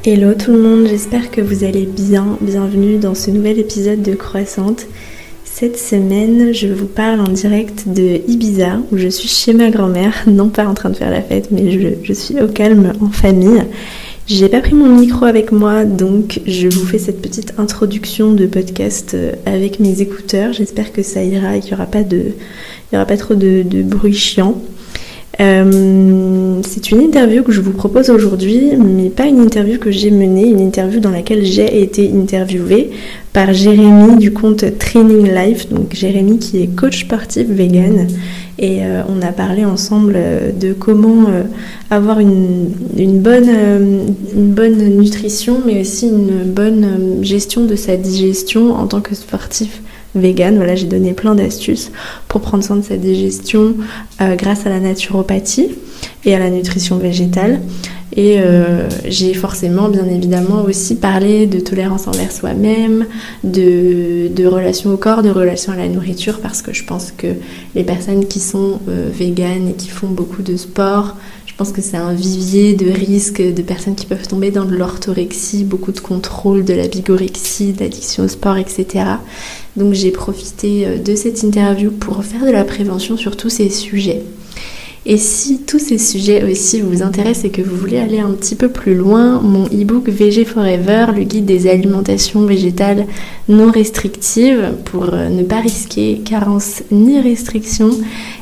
Hello tout le monde, j'espère que vous allez bien. Bienvenue dans ce nouvel épisode de Croissante. Cette semaine, je vous parle en direct de Ibiza, où je suis chez ma grand-mère, non pas en train de faire la fête, mais je suis au calme en famille. J'ai pas pris mon micro avec moi, donc je vous fais cette petite introduction de podcast avec mes écouteurs. J'espère que ça ira et qu'il n'y aura pas trop de bruit chiant. C'est une interview que je vous propose aujourd'hui, mais pas une interview que j'ai menée, une interview dans laquelle j'ai été interviewée par Jérémy du compte Training Life, donc Jérémy qui est coach sportif vegan, et on a parlé ensemble de comment avoir une bonne nutrition, mais aussi une bonne gestion de sa digestion en tant que sportif vegan. Voilà, j'ai donné plein d'astuces pour prendre soin de sa digestion grâce à la naturopathie et à la nutrition végétale. Et j'ai forcément, bien évidemment, aussi parlé de tolérance envers soi-même, de relation au corps, de relation à la nourriture, parce que je pense que les personnes qui sont véganes et qui font beaucoup de sport, je pense que c'est un vivier de risques de personnes qui peuvent tomber dans de l'orthorexie, beaucoup de contrôle, de la bigorexie, d'addiction au sport, etc. Donc j'ai profité de cette interview pour faire de la prévention sur tous ces sujets. Et si tous ces sujets aussi vous intéressent et que vous voulez aller un petit peu plus loin, mon e-book VG Forever, le guide des alimentations végétales non restrictives pour ne pas risquer carence ni restriction,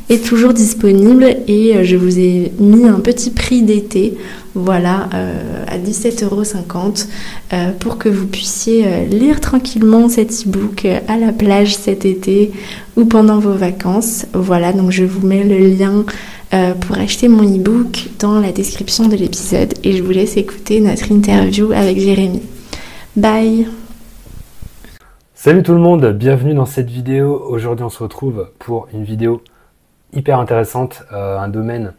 est toujours disponible et je vous ai mis un petit prix d'été, voilà, à 17,50 € pour que vous puissiez lire tranquillement cet e-book à la plage cet été ou pendant vos vacances. Voilà, donc je vous mets le lien pour acheter mon e-book dans la description de l'épisode et je vous laisse écouter notre interview avec Jérémy. Bye! Salut tout le monde, bienvenue dans cette vidéo. Aujourd'hui on se retrouve pour une vidéo hyper intéressante, un domaine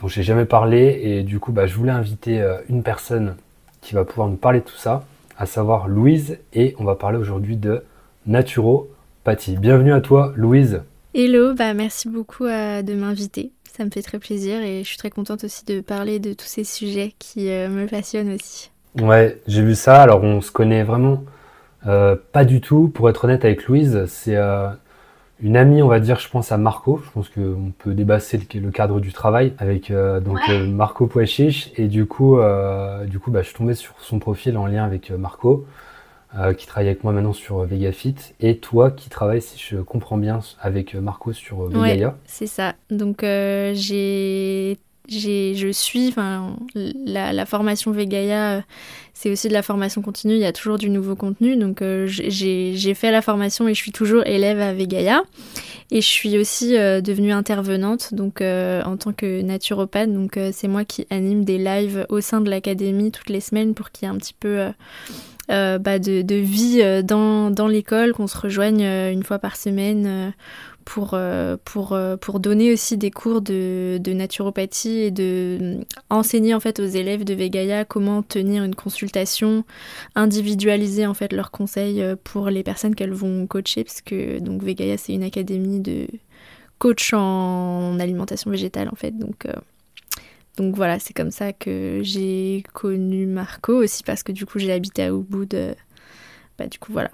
dont j'ai jamais parlé et du coup je voulais inviter une personne qui va pouvoir nous parler de tout ça, à savoir Louise, et on va parler aujourd'hui de naturopathie. Bienvenue à toi Louise. Hello, merci beaucoup de m'inviter. Ça me fait très plaisir et je suis très contente aussi de parler de tous ces sujets qui me passionnent aussi. Ouais, j'ai vu ça. Alors on se connaît vraiment pas du tout. Pour être honnête avec Louise, c'est une amie, on va dire, je pense à Marco. Je pense qu'on peut dépasser le cadre du travail avec Marco Poichiche. Et du coup, je suis tombé sur son profil en lien avec Marco, qui travaille avec moi maintenant sur Vegafit, et toi qui travailles, si je comprends bien, avec Marco sur Vegaia. Ouais, c'est ça. Donc la formation Vegaia, c'est aussi de la formation continue, il y a toujours du nouveau contenu. Donc j'ai fait la formation et je suis toujours élève à Vegaia. Et je suis aussi devenue intervenante donc en tant que naturopathe. Donc c'est moi qui anime des lives au sein de l'académie toutes les semaines pour qu'il y ait un petit peu de vie dans l'école, qu'on se rejoigne une fois par semaine pour donner aussi des cours de naturopathie et de enseigner en fait aux élèves de Vegaia comment tenir une consultation, individualiser en fait leurs conseils pour les personnes qu'elles vont coacher, parce que donc Vegaia c'est une académie de coach en alimentation végétale en fait, donc voilà, c'est comme ça que j'ai connu Marco aussi, parce que du coup j'ai habité à Ubud. Du coup voilà,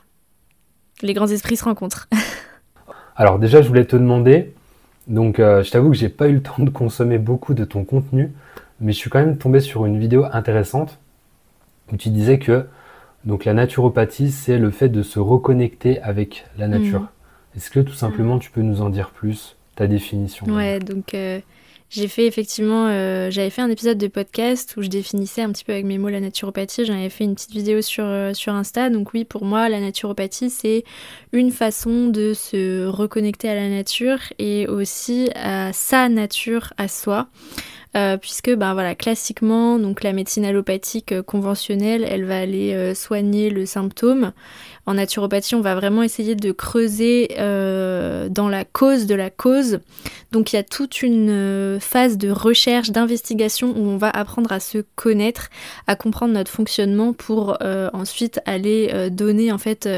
les grands esprits se rencontrent. Alors déjà je voulais te demander, donc je t'avoue que j'ai pas eu le temps de consommer beaucoup de ton contenu, mais je suis quand même tombé sur une vidéo intéressante où tu disais que donc la naturopathie c'est le fait de se reconnecter avec la nature. Est-ce que tout simplement tu peux nous en dire plus, ta définition? Ouais, donc j'ai fait effectivement, j'avais fait un épisode de podcast où je définissais un petit peu avec mes mots la naturopathie. J'en avais fait une petite vidéo sur Insta. Donc oui, pour moi, la naturopathie, c'est une façon de se reconnecter à la nature et aussi à sa nature, à soi. Puisque classiquement, donc la médecine allopathique conventionnelle, elle va aller soigner le symptôme. En naturopathie, on va vraiment essayer de creuser dans la cause de la cause. Donc il y a toute une phase de recherche, d'investigation où on va apprendre à se connaître, à comprendre notre fonctionnement pour ensuite aller donner en fait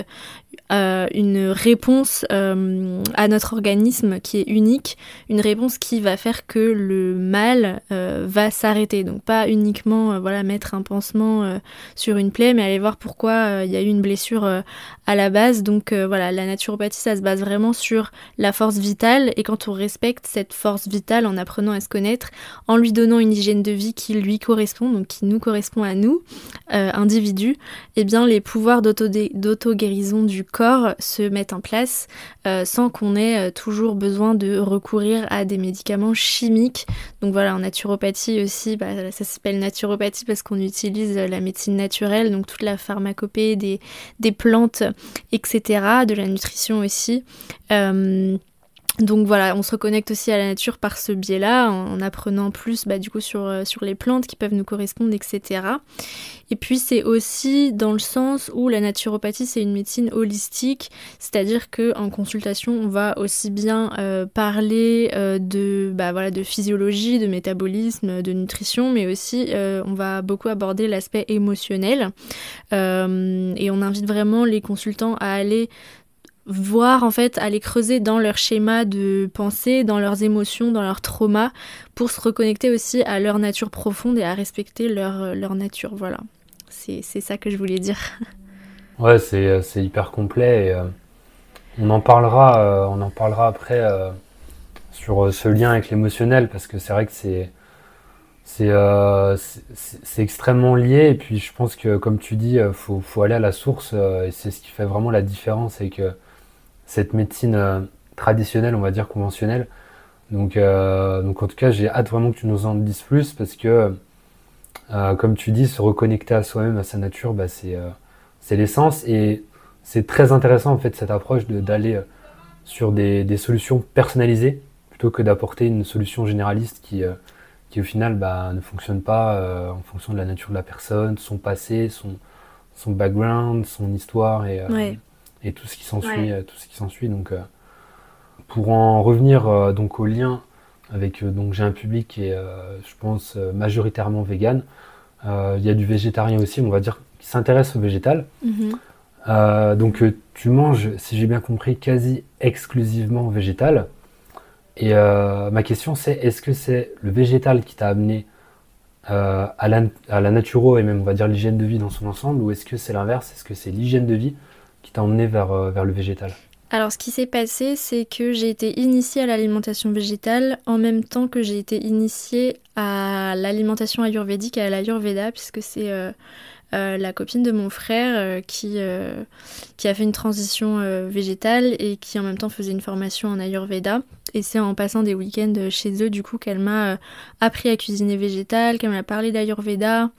une réponse à notre organisme qui est unique, une réponse qui va faire que le mal va s'arrêter. Donc pas uniquement mettre un pansement sur une plaie, mais aller voir pourquoi il y a eu une blessure à la base. Donc la naturopathie, ça se base vraiment sur la force vitale, et quand on respecte cette force vitale en apprenant à se connaître, en lui donnant une hygiène de vie qui lui correspond, donc qui nous correspond à nous, individus, eh bien les pouvoirs d'auto-guérison du corps se mettent en place sans qu'on ait toujours besoin de recourir à des médicaments chimiques. Donc voilà, en naturopathie aussi, ça s'appelle naturopathie parce qu'on utilise la médecine naturelle, donc toute la pharmacopée des plantes, etc., de la nutrition aussi. Donc voilà, on se reconnecte aussi à la nature par ce biais-là, en apprenant plus sur les plantes qui peuvent nous correspondre, etc. Et puis c'est aussi dans le sens où la naturopathie, c'est une médecine holistique, c'est-à-dire qu'en consultation, on va aussi bien parler de physiologie, de métabolisme, de nutrition, mais aussi on va beaucoup aborder l'aspect émotionnel. Et on invite vraiment les consultants à aller voir, en fait, aller creuser dans leur schéma de pensée, dans leurs émotions, dans leurs traumas, pour se reconnecter aussi à leur nature profonde et à respecter leur nature. Voilà, c'est ça que je voulais dire. Ouais, c'est hyper complet et on en parlera après sur ce lien avec l'émotionnel, parce que c'est vrai que c'est extrêmement lié, et puis je pense que, comme tu dis, faut aller à la source, et c'est ce qui fait vraiment la différence avec cette médecine traditionnelle, on va dire conventionnelle. Donc en tout cas, j'ai hâte vraiment que tu nous en dises plus, parce que comme tu dis, se reconnecter à soi-même, à sa nature, c'est l'essence, et c'est très intéressant en fait cette approche d'aller sur des solutions personnalisées plutôt que d'apporter une solution généraliste qui au final ne fonctionne pas en fonction de la nature de la personne, son passé, son background, son histoire et tout ce qui s'ensuit. Donc pour en revenir donc au lien avec donc j'ai un public qui est je pense majoritairement vegan. Il y a du végétarien aussi, on va dire, qui s'intéresse au végétal. Mm-hmm. Donc tu manges, si j'ai bien compris, quasi exclusivement végétal. Et ma question c'est, est-ce que c'est le végétal qui t'a amené à la naturo, et même on va dire l'hygiène de vie dans son ensemble, ou est-ce que c'est l'inverse, est-ce que c'est l'hygiène de vie qui t'a emmené vers le végétal? Alors ce qui s'est passé, c'est que j'ai été initiée à l'alimentation végétale en même temps que j'ai été initiée à l'alimentation ayurvédique et à l'ayurveda, puisque c'est la copine de mon frère qui a fait une transition végétale et qui en même temps faisait une formation en ayurveda. Et c'est en passant des week-ends chez eux, du coup, qu'elle m'a appris à cuisiner végétal, qu'elle m'a parlé d'ayurveda.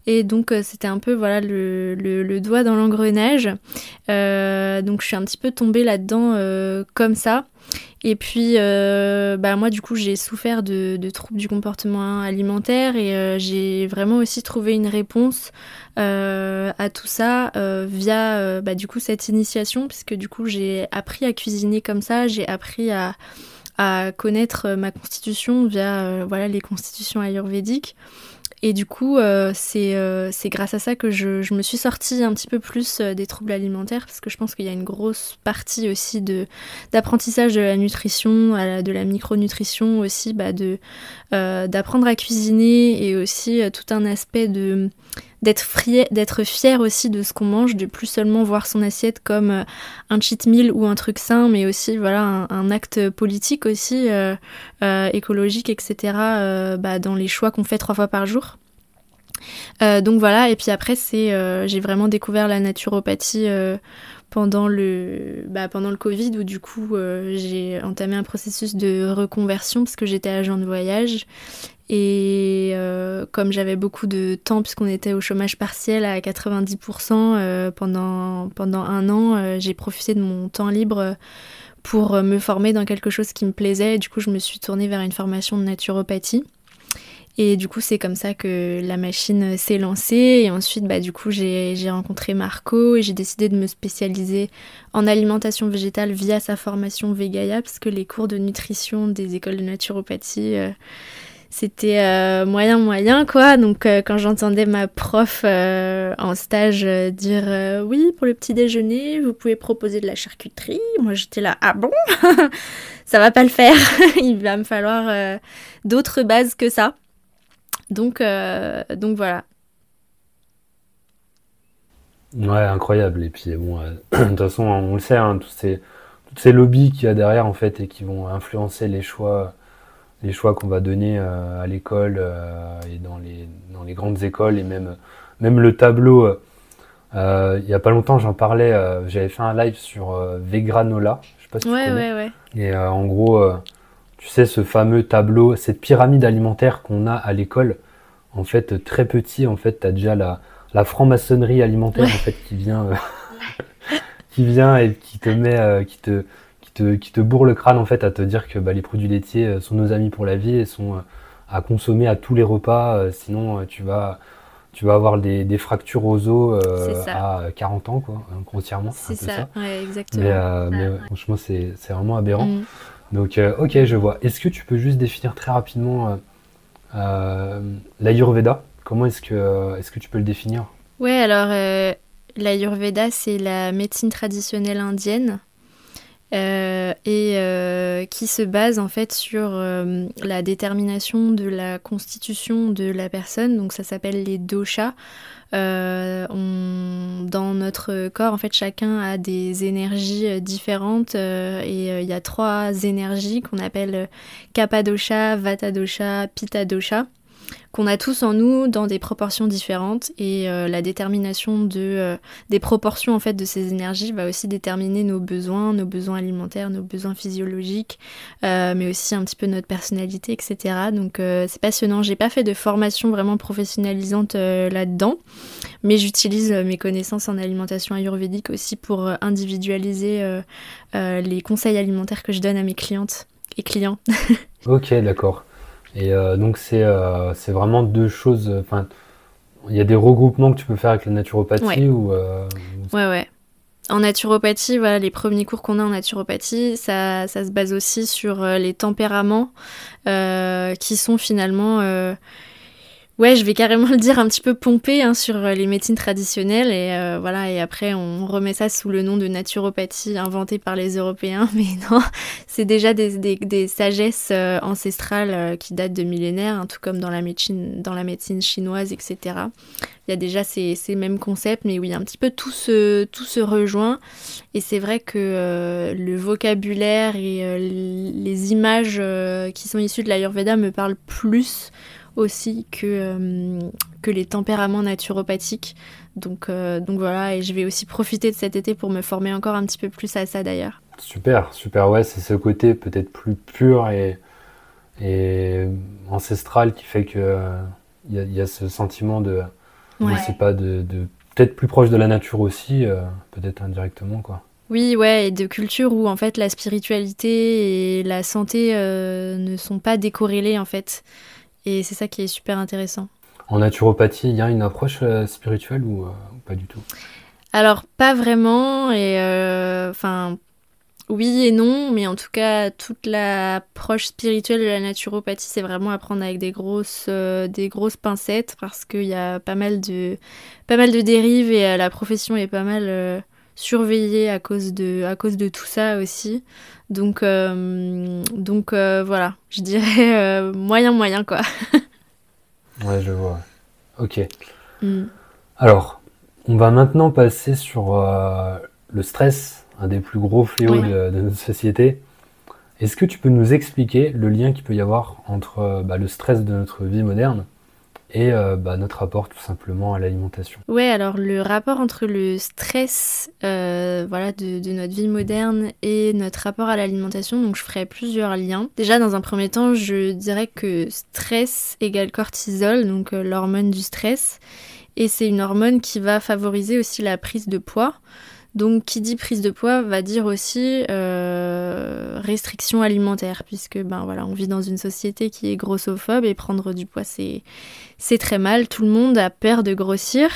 Et donc, c'était un peu le doigt dans l'engrenage. Donc, je suis un petit peu tombée là-dedans comme ça. Et puis, moi, du coup, j'ai souffert de troubles du comportement alimentaire, et j'ai vraiment aussi trouvé une réponse à tout ça via du coup cette initiation, puisque du coup, j'ai appris à cuisiner comme ça, j'ai appris à connaître ma constitution via les constitutions ayurvédiques. Et du coup, c'est grâce à ça que je me suis sortie un petit peu plus des troubles alimentaires, parce que je pense qu'il y a une grosse partie aussi d'apprentissage de la nutrition, de la micronutrition aussi, d'apprendre à cuisiner, et aussi tout un aspect d'être fier aussi de ce qu'on mange, de plus seulement voir son assiette comme un cheat meal ou un truc sain, mais aussi un acte politique aussi, écologique, etc., dans les choix qu'on fait 3 fois par jour. Donc voilà, et puis après j'ai vraiment découvert la naturopathie pendant le Covid, où du coup j'ai entamé un processus de reconversion parce que j'étais agent de voyage. Et comme j'avais beaucoup de temps, puisqu'on était au chômage partiel à 90% pendant un an, j'ai profité de mon temps libre pour me former dans quelque chose qui me plaisait. Et du coup, je me suis tournée vers une formation de naturopathie. Et du coup, c'est comme ça que la machine s'est lancée. Et ensuite, du coup, j'ai rencontré Marco, et j'ai décidé de me spécialiser en alimentation végétale via sa formation Vegaya, parce que les cours de nutrition des écoles de naturopathie... c'était moyen quoi. Donc quand j'entendais ma prof en stage dire oui, pour le petit déjeuner vous pouvez proposer de la charcuterie, moi j'étais là, ah bon? Ça va pas le faire. Il va me falloir d'autres bases que ça. Donc voilà. Ouais, incroyable. Et puis bon, de toute façon, on le sait, hein, toutes ces lobbies qu'il y a derrière en fait et qui vont influencer les choix qu'on va donner à l'école et dans les grandes écoles et même le tableau. Il y a pas longtemps, j'en parlais, j'avais fait un live sur Vegranola, je sais pas si tu connais. Ouais. Et en gros, tu sais, ce fameux tableau, cette pyramide alimentaire qu'on a à l'école, en fait, très petit, en fait, t'as déjà la franc-maçonnerie alimentaire, en fait, qui vient et qui te met, qui te bourre le crâne, en fait, à te dire que bah, les produits laitiers sont nos amis pour la vie et sont à consommer à tous les repas, sinon tu vas avoir des fractures aux os à 40 ans, quoi, grossièrement. C'est un peu ça. Ouais, exactement. mais ouais, franchement, c'est vraiment aberrant. Mm. Donc, ok, je vois. Est-ce que tu peux juste définir très rapidement l'Ayurveda? Comment est-ce que tu peux le définir? Ouais, alors l'Ayurveda, c'est la médecine traditionnelle indienne et qui se base en fait sur la détermination de la constitution de la personne. Donc ça s'appelle les doshas. Dans notre corps, en fait, chacun a des énergies différentes et il y a 3 énergies qu'on appelle Kapha dosha, Vata dosha, Pitta dosha, qu'on a tous en nous dans des proportions différentes et la détermination des proportions en fait de ces énergies va aussi déterminer nos besoins alimentaires, nos besoins physiologiques, mais aussi un petit peu notre personnalité, etc. Donc c'est passionnant. J'ai pas fait de formation vraiment professionnalisante là-dedans, mais j'utilise mes connaissances en alimentation ayurvédique aussi pour individualiser les conseils alimentaires que je donne à mes clientes et clients. Ok, d'accord. Et donc c'est vraiment deux choses. Enfin, il y a des regroupements que tu peux faire avec la naturopathie Ouais. ou Ouais. En naturopathie, voilà, les premiers cours qu'on a en naturopathie, ça se base aussi sur les tempéraments qui sont finalement, ouais, je vais carrément le dire, un petit peu pompés hein, sur les médecines traditionnelles. Et voilà, et après, on remet ça sous le nom de naturopathie inventée par les Européens. Mais non, c'est déjà des sagesses ancestrales qui datent de millénaires, hein, tout comme dans la médecine chinoise, etc. Il y a déjà ces mêmes concepts, mais oui, un petit peu tout se rejoint. Et c'est vrai que le vocabulaire et les images qui sont issues de l'Ayurveda me parlent plus aussi que les tempéraments naturopathiques. Donc voilà, et je vais aussi profiter de cet été pour me former encore un petit peu plus à ça d'ailleurs. super, ouais, c'est ce côté peut-être plus pur et ancestral qui fait que il y a ce sentiment de Ouais. je sais pas de peut-être plus proche de la nature aussi, peut-être indirectement quoi. Oui, ouais, et de culture où en fait la spiritualité et la santé ne sont pas décorrélées en fait. Et c'est ça qui est super intéressant. En naturopathie, il y a une approche spirituelle ou pas du tout? Alors, pas vraiment, et enfin, oui et non, mais en tout cas, toute l'approche spirituelle de la naturopathie, c'est vraiment à prendre avec des grosses pincettes, parce qu'il y a pas mal de dérives, et la profession est pas mal surveillée à cause de tout ça aussi. Donc voilà, je dirais moyen, quoi. Ouais, je vois. Ok. Mm. Alors, on va maintenant passer sur le stress, un des plus gros fléaux Oui. de notre société. Est-ce que tu peux nous expliquer le lien qu'il peut y avoir entre le stress de notre vie moderne et notre rapport tout simplement à l'alimentation? Ouais, alors le rapport entre le stress voilà, de notre vie moderne et notre rapport à l'alimentation, donc je ferai plusieurs liens. Déjà, dans un premier temps, je dirais que stress égale cortisol, donc l'hormone du stress. Et c'est une hormone qui va favoriser aussi la prise de poids. Donc, qui dit prise de poids va dire aussi restriction alimentaire, puisque voilà, on vit dans une société qui est grossophobe et prendre du poids, c'est très mal. Tout le monde a peur de grossir.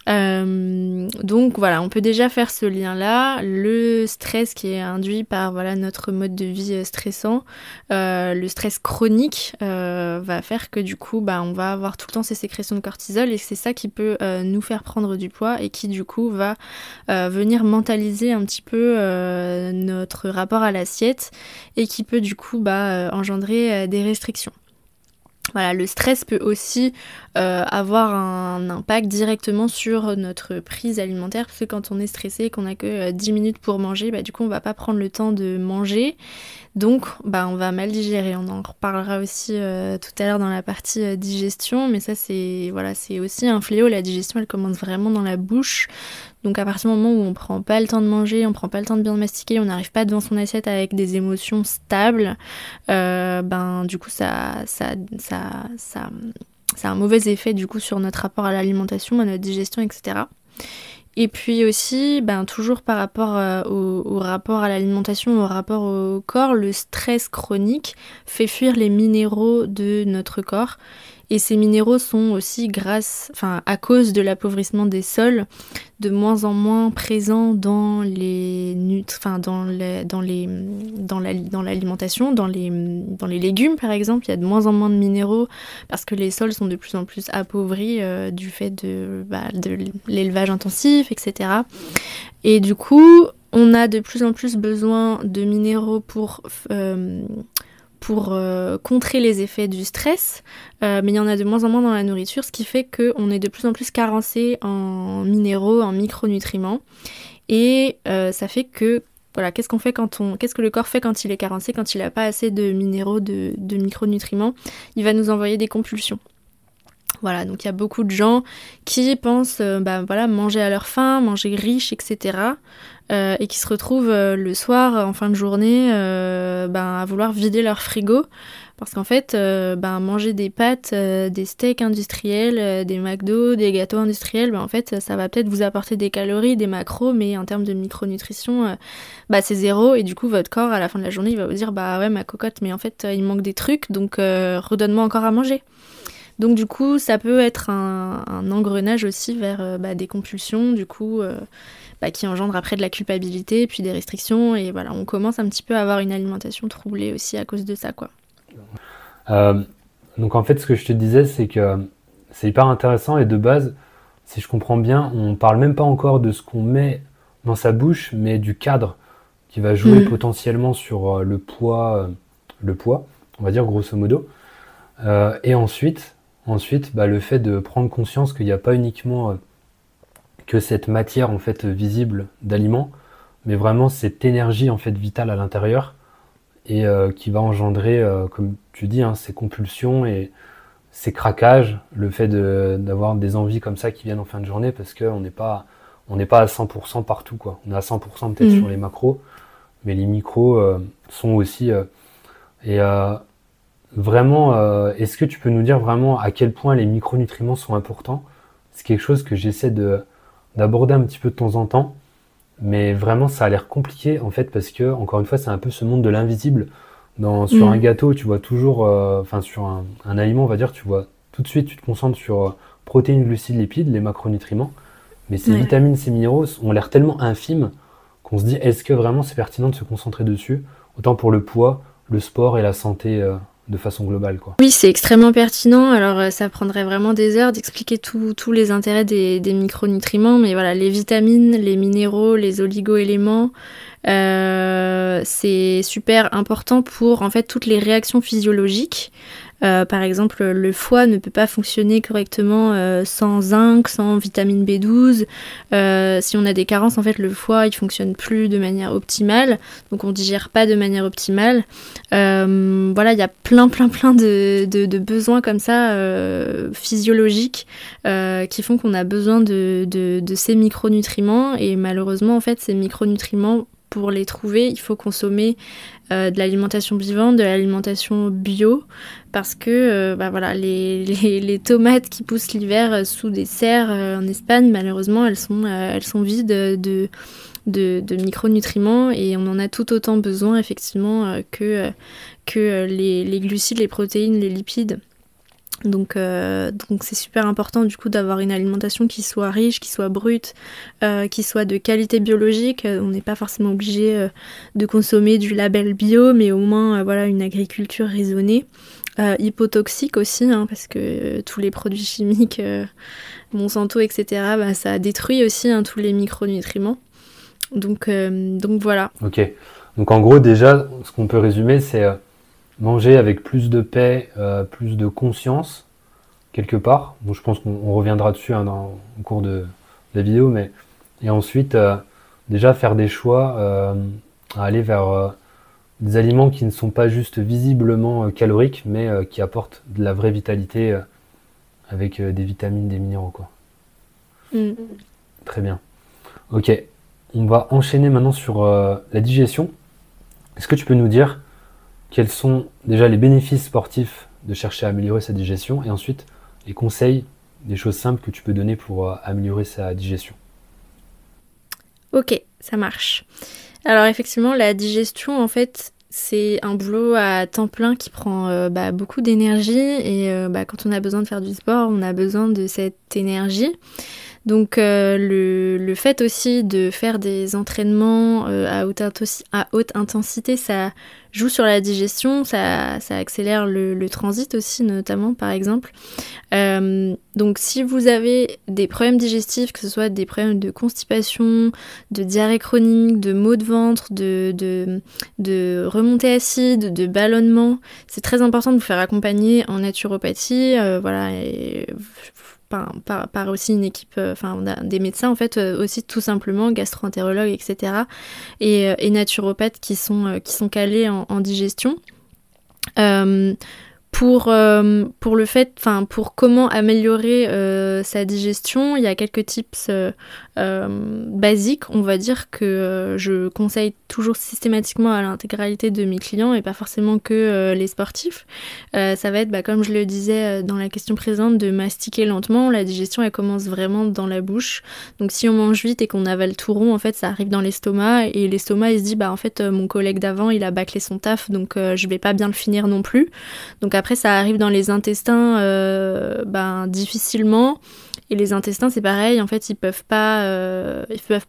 Donc voilà, on peut déjà faire ce lien-là. Le stress qui est induit par voilà, notre mode de vie stressant, le stress chronique va faire que du coup on va avoir tout le temps ces sécrétions de cortisol et c'est ça qui peut nous faire prendre du poids et qui du coup va venir mentaliser un petit peu notre rapport à l'assiette et qui peut du coup engendrer des restrictions. Voilà, le stress peut aussi avoir un impact directement sur notre prise alimentaire parce que quand on est stressé et qu'on n'a que 10 minutes pour manger, du coup on va pas prendre le temps de manger. Donc on va mal digérer. On en reparlera aussi tout à l'heure dans la partie digestion, mais ça c'est aussi un fléau. La digestion elle commence vraiment dans la bouche. Donc à partir du moment où on prend pas le temps de manger, on prend pas le temps de bien mastiquer, on n'arrive pas devant son assiette avec des émotions stables, du coup ça a un mauvais effet du coup sur notre rapport à l'alimentation, à notre digestion, etc. Et puis aussi, toujours par rapport au rapport à l'alimentation, au rapport au corps, le stress chronique fait fuir les minéraux de notre corps. Et ces minéraux sont aussi à cause de l'appauvrissement des sols, de moins en moins présents dans l'alimentation, dans les légumes par exemple. Il y a de moins en moins de minéraux parce que les sols sont de plus en plus appauvris du fait de l'élevage intensif, etc. Et du coup, on a de plus en plus besoin de minéraux pour contrer les effets du stress, mais il y en a de moins en moins dans la nourriture, ce qui fait qu'on est de plus en plus carencé en minéraux, en micronutriments, et ça fait que, voilà, qu'est-ce que le corps fait quand il est carencé, quand il n'a pas assez de minéraux, de micronutriments, il va nous envoyer des compulsions. Voilà, donc il y a beaucoup de gens qui pensent manger à leur faim, manger riche, etc. Et qui se retrouvent le soir, en fin de journée, à vouloir vider leur frigo. Parce qu'en fait, manger des pâtes, des steaks industriels, des McDo, des gâteaux industriels, en fait, ça va peut-être vous apporter des calories, des macros, mais en termes de micronutrition, c'est zéro. Et du coup, votre corps, à la fin de la journée, il va vous dire, ouais, ma cocotte, mais en fait, il manque des trucs, donc redonne-moi encore à manger. Donc du coup, ça peut être un engrenage aussi vers des compulsions, du coup, qui engendrent après de la culpabilité, puis des restrictions, et voilà, on commence un petit peu à avoir une alimentation troublée aussi à cause de ça, quoi. Donc en fait, ce que je te disais, c'est que c'est hyper intéressant, et de base, si je comprends bien, on parle même pas encore de ce qu'on met dans sa bouche, mais du cadre qui va jouer potentiellement sur le poids, on va dire grosso modo. Et ensuite, le fait de prendre conscience qu'il n'y a pas uniquement que cette matière en fait visible d'aliments, mais vraiment cette énergie en fait vitale à l'intérieur et qui va engendrer, comme tu dis, ces compulsions et ces craquages, le fait d'avoir des envies comme ça qui viennent en fin de journée parce qu'on n'est pas à 100% partout, quoi. On est à 100% peut-être sur les macros, mais les micros sont aussi vraiment, est-ce que tu peux nous dire vraiment à quel point les micronutriments sont importants? C'est quelque chose que j'essaie d'aborder un petit peu de temps en temps, mais vraiment ça a l'air compliqué en fait parce que, encore une fois, c'est un peu ce monde de l'invisible. Sur un gâteau, tu vois toujours, sur un aliment, on va dire, tu vois tout de suite, tu te concentres sur protéines, glucides, lipides, les macronutriments, mais ces vitamines, ces minéraux ont l'air tellement infimes qu'on se dit, est-ce que vraiment c'est pertinent de se concentrer dessus, autant pour le poids, le sport et la santé de façon globale, quoi. Oui, c'est extrêmement pertinent. Alors, ça prendrait vraiment des heures d'expliquer tous les intérêts des micronutriments. Mais voilà, les vitamines, les minéraux, les oligo-éléments, c'est super important pour, en fait, toutes les réactions physiologiques. Par exemple, le foie ne peut pas fonctionner correctement sans zinc, sans vitamine B12. Si on a des carences, en fait, le foie, il fonctionne plus de manière optimale. Donc, on digère pas de manière optimale. Voilà, il y a plein de besoins comme ça, physiologiques, qui font qu'on a besoin de ces micronutriments. Et malheureusement, en fait, ces micronutriments, pour les trouver, il faut consommer de l'alimentation vivante, de l'alimentation bio, parce que les tomates qui poussent l'hiver sous des serres en Espagne, malheureusement, elles sont vides de micronutriments et on en a tout autant besoin effectivement que les glucides, les protéines, les lipides. Donc c'est super important du coup d'avoir une alimentation qui soit riche, qui soit brute, qui soit de qualité biologique. On n'est pas forcément obligé de consommer du label bio, mais au moins voilà, une agriculture raisonnée. Hypotoxique aussi, hein, parce que tous les produits chimiques, Monsanto, etc., bah, ça détruit aussi hein, tous les micronutriments. Donc voilà. Ok. Donc en gros, déjà, ce qu'on peut résumer, c'est manger avec plus de paix, plus de conscience, quelque part. Bon, je pense qu'on reviendra dessus hein, au cours de la vidéo, mais et ensuite, déjà faire des choix à aller vers des aliments qui ne sont pas juste visiblement caloriques, mais qui apportent de la vraie vitalité avec des vitamines, des minéraux, quoi. Mm. Très bien. Ok, on va enchaîner maintenant sur la digestion. Est-ce que tu peux nous dire quels sont déjà les bénéfices sportifs de chercher à améliorer sa digestion et ensuite les conseils, des choses simples que tu peux donner pour améliorer sa digestion? Ok, ça marche. Alors effectivement, la digestion, en fait, c'est un boulot à temps plein qui prend beaucoup d'énergie et quand on a besoin de faire du sport, on a besoin de cette énergie. Donc le fait aussi de faire des entraînements à haute intensité, ça joue sur la digestion, ça accélère le transit aussi notamment par exemple. Donc si vous avez des problèmes digestifs, que ce soit des problèmes de constipation, de diarrhée chronique, de maux de ventre, de remontée acide, de ballonnement, c'est très important de vous faire accompagner en naturopathie, et par aussi une équipe, on a des médecins en fait aussi tout simplement, gastro-entérologues, etc. et naturopathes qui sont calés en digestion. Pour comment améliorer sa digestion, il y a quelques tips basiques, on va dire, que je conseille toujours systématiquement à l'intégralité de mes clients et pas forcément que les sportifs. Ça va être, comme je le disais dans la question présente, de mastiquer lentement. La digestion, elle commence vraiment dans la bouche. Donc si on mange vite et qu'on avale tout rond, en fait, ça arrive dans l'estomac et l'estomac, il se dit, en fait, mon collègue d'avant, il a bâclé son taf, donc je vais pas bien le finir non plus. Donc après, ça arrive dans les intestins difficilement. Et les intestins, c'est pareil, en fait, ils peuvent pas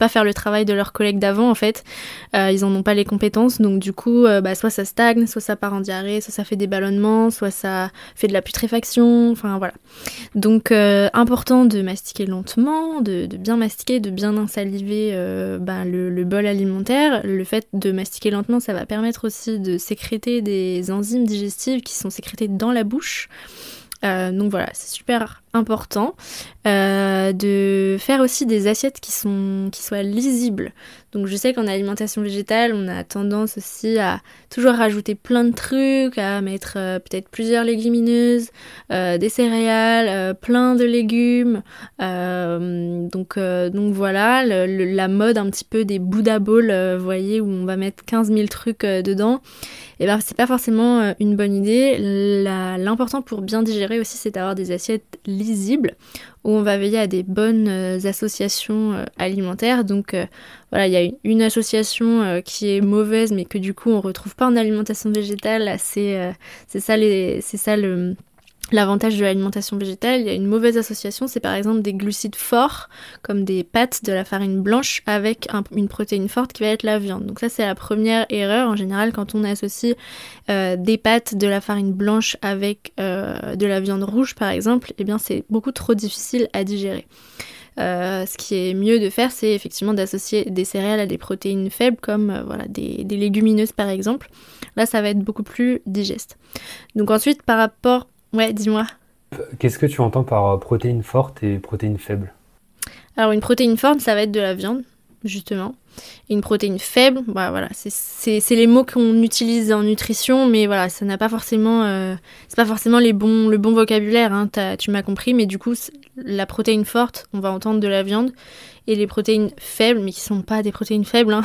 faire le travail de leurs collègues d'avant, en fait. Ils en ont pas les compétences, donc du coup, soit ça stagne, soit ça part en diarrhée, soit ça fait des ballonnements, soit ça fait de la putréfaction, enfin voilà. Donc, important de mastiquer lentement, de bien mastiquer, de bien insaliver le bol alimentaire. Le fait de mastiquer lentement, ça va permettre aussi de sécréter des enzymes digestives qui sont sécrétées dans la bouche. Donc voilà, c'est super important de faire aussi des assiettes qui soient lisibles. Donc je sais qu'en alimentation végétale, on a tendance aussi à toujours rajouter plein de trucs, à mettre peut-être plusieurs légumineuses, des céréales, plein de légumes. Donc voilà, la mode un petit peu des Buddha Bowls, vous voyez, où on va mettre 15 000 trucs dedans. Et c'est pas forcément une bonne idée. L'important pour bien digérer aussi, c'est d'avoir des assiettes lisibles où on va veiller à des bonnes associations alimentaires. Donc il y a une association qui est mauvaise mais que du coup on retrouve pas en alimentation végétale. C'est ça l'avantage de l'alimentation végétale. Il y a une mauvaise association, c'est par exemple des glucides forts, comme des pâtes, de la farine blanche, avec une protéine forte qui va être la viande. Donc ça, c'est la première erreur. En général, quand on associe des pâtes, de la farine blanche avec de la viande rouge, par exemple, c'est beaucoup trop difficile à digérer. Ce qui est mieux de faire, c'est effectivement d'associer des céréales à des protéines faibles, comme des légumineuses, par exemple. Là, ça va être beaucoup plus digeste. Donc ensuite, par rapport... Ouais, dis-moi. Qu'est-ce que tu entends par protéines fortes et protéines faibles? Alors une protéine forte, ça va être de la viande, justement. Et une protéine faible, c'est les mots qu'on utilise en nutrition, mais voilà, ça n'a pas forcément, c'est pas forcément le bon vocabulaire, hein, tu m'as compris, mais du coup, la protéine forte, on va entendre de la viande, et les protéines faibles, mais qui sont pas des protéines faibles, hein,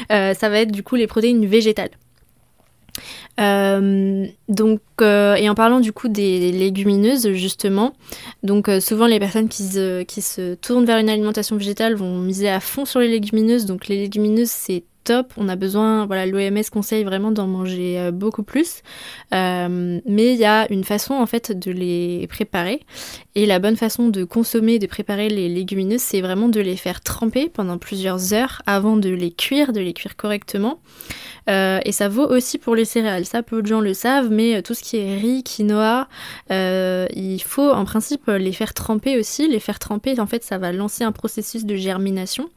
ça va être du coup les protéines végétales. Et en parlant du coup des légumineuses justement, donc souvent les personnes qui se tournent vers une alimentation végétale vont miser à fond sur les légumineuses. Donc les légumineuses, c'est top. On a besoin, voilà, l'OMS conseille vraiment d'en manger beaucoup plus. Mais il y a une façon en fait de les préparer. Et la bonne façon de consommer, de préparer les légumineuses, c'est vraiment de les faire tremper pendant plusieurs heures avant de les cuire correctement. Et ça vaut aussi pour les céréales. Ça, peu de gens le savent, mais tout ce qui est riz, quinoa, il faut en principe les faire tremper aussi. Les faire tremper, en fait, ça va lancer un processus de germination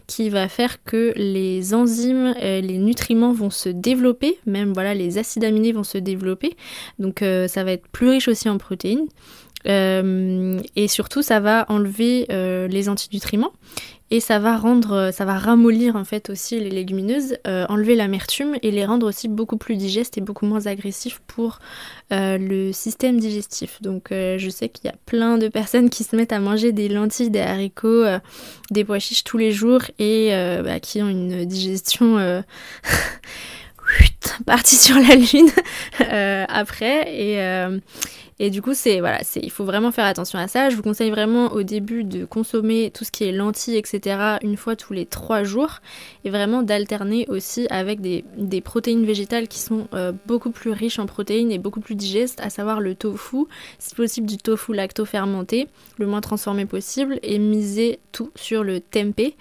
qui va faire que les enzymes, les nutriments vont se développer, même voilà, les acides aminés vont se développer. Donc ça va être plus riche aussi en protéines. Et surtout, ça va enlever les antinutriments. Et ça va ramollir en fait aussi les légumineuses, enlever l'amertume et les rendre aussi beaucoup plus digestes et beaucoup moins agressifs pour le système digestif. Donc je sais qu'il y a plein de personnes qui se mettent à manger des lentilles, des haricots, des pois chiches tous les jours et qui ont une digestion partie sur la lune après. Et du coup, il faut vraiment faire attention à ça. Je vous conseille vraiment au début de consommer tout ce qui est lentilles, etc. une fois tous les 3 jours. Et vraiment d'alterner aussi avec des protéines végétales qui sont beaucoup plus riches en protéines et beaucoup plus digestes, à savoir le tofu, si possible du tofu lacto-fermenté, le moins transformé possible, et miser tout sur le tempeh.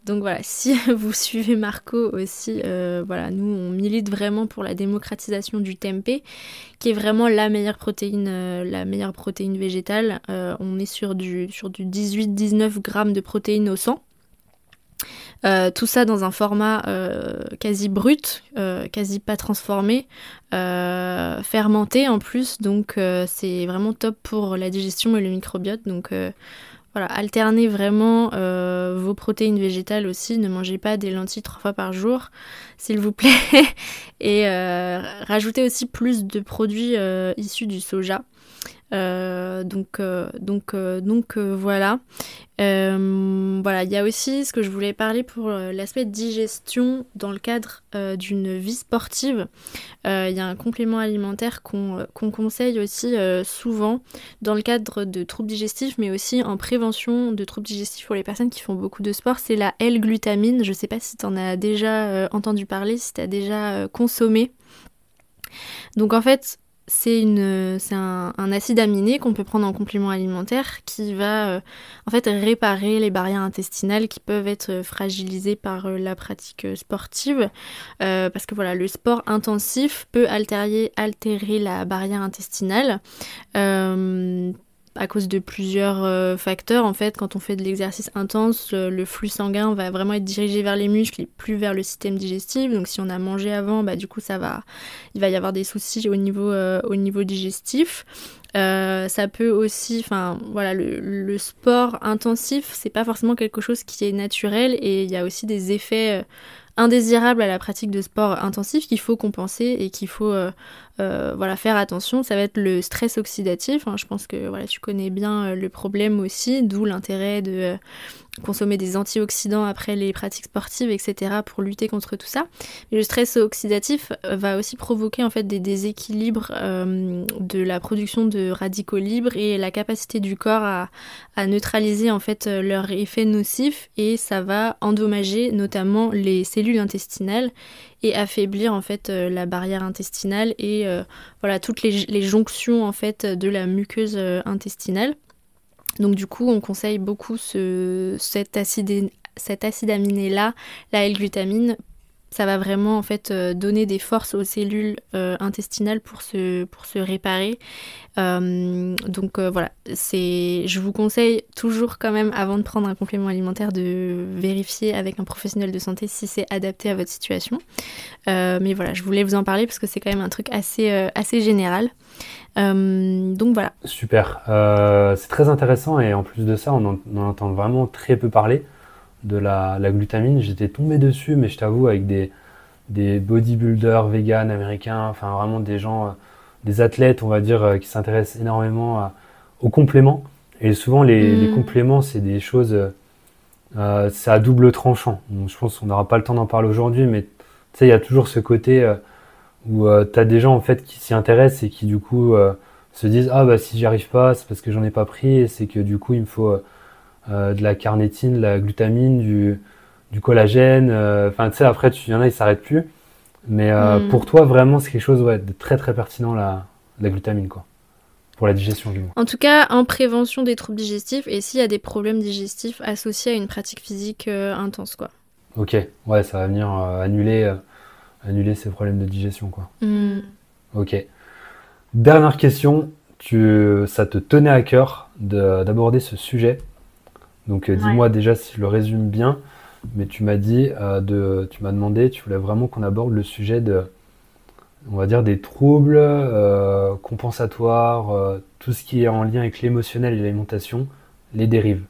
Donc voilà, si vous suivez Marco aussi, nous on milite vraiment pour la démocratisation du tempeh, qui est vraiment la meilleure protéine végétale. On est sur du 18-19 grammes de protéines au 100. Tout ça dans un format quasi brut, quasi pas transformé, fermenté en plus, donc c'est vraiment top pour la digestion et le microbiote. Donc voilà, alternez vraiment vos protéines végétales aussi. Ne mangez pas des lentilles 3 fois par jour, s'il vous plaît. Et rajoutez aussi plus de produits issus du soja. Donc voilà. Voilà, il y a aussi ce que je voulais parler pour l'aspect digestion dans le cadre d'une vie sportive. Il y a un complément alimentaire qu'on conseille aussi souvent dans le cadre de troubles digestifs, mais aussi en prévention de troubles digestifs pour les personnes qui font beaucoup de sport. C'est la L-glutamine. Je sais pas si tu en as déjà entendu parler, si tu as déjà consommé. Donc en fait, c'est un acide aminé qu'on peut prendre en complément alimentaire qui va en fait réparer les barrières intestinales qui peuvent être fragilisées par la pratique sportive, parce que voilà, le sport intensif peut altérer la barrière intestinale à cause de plusieurs facteurs. En fait, quand on fait de l'exercice intense, le flux sanguin va vraiment être dirigé vers les muscles et plus vers le système digestif. Donc si on a mangé avant, du coup il va y avoir des soucis au niveau digestif. Ça peut aussi, le sport intensif, c'est pas forcément quelque chose qui est naturel et il y a aussi des effets indésirables à la pratique de sport intensif qu'il faut compenser et qu'il faut faire attention. Ça va être le stress oxydatif. Je pense que tu connais bien le problème aussi, d'où l'intérêt de consommer des antioxydants après les pratiques sportives, etc. pour lutter contre tout ça. Mais le stress oxydatif va aussi provoquer en fait des déséquilibres de la production de radicaux libres et la capacité du corps à neutraliser en fait leur effet nocif, et ça va endommager notamment les cellules intestinales et affaiblir en fait la barrière intestinale et toutes les jonctions en fait de la muqueuse intestinale. Donc du coup, on conseille beaucoup cet acide aminé-là, la L-glutamine. Ça va vraiment en fait donner des forces aux cellules intestinales pour se réparer. Je vous conseille toujours quand même, avant de prendre un complément alimentaire, de vérifier avec un professionnel de santé si c'est adapté à votre situation. Mais voilà, je voulais vous en parler parce que c'est quand même un truc assez général. Donc voilà. Super, c'est très intéressant et en plus de ça, on en entend vraiment très peu parler de la glutamine. J'étais tombé dessus, mais je t'avoue, avec des bodybuilders vegan américains, enfin vraiment des gens, des athlètes, on va dire, qui s'intéressent énormément aux compléments. Et souvent, les compléments, c'est des choses, c'est à double tranchant. Donc, je pense qu'on n'aura pas le temps d'en parler aujourd'hui, mais tu sais, il y a toujours ce côté où tu as des gens en fait qui s'y intéressent et qui du coup se disent si j'y arrive pas, c'est parce que j'en ai pas pris, et c'est que du coup il me faut de la carnitine, la glutamine, du collagène. Enfin, tu sais, après, il y en a, ils s'arrêtent plus. Mais pour toi, vraiment, c'est quelque chose de très très pertinent, la glutamine, quoi. Pour la digestion, du moins. En tout cas, en prévention des troubles digestifs et s'il y a des problèmes digestifs associés à une pratique physique intense, quoi. Ok, ouais, ça va venir annuler ces problèmes de digestion, quoi. Ok. Dernière question, ça te tenait à cœur d'aborder ce sujet. Donc dis-moi déjà si je le résume bien, mais tu m'as demandé, tu voulais vraiment qu'on aborde le sujet on va dire des troubles compensatoires, tout ce qui est en lien avec l'émotionnel et l'alimentation, les dérives.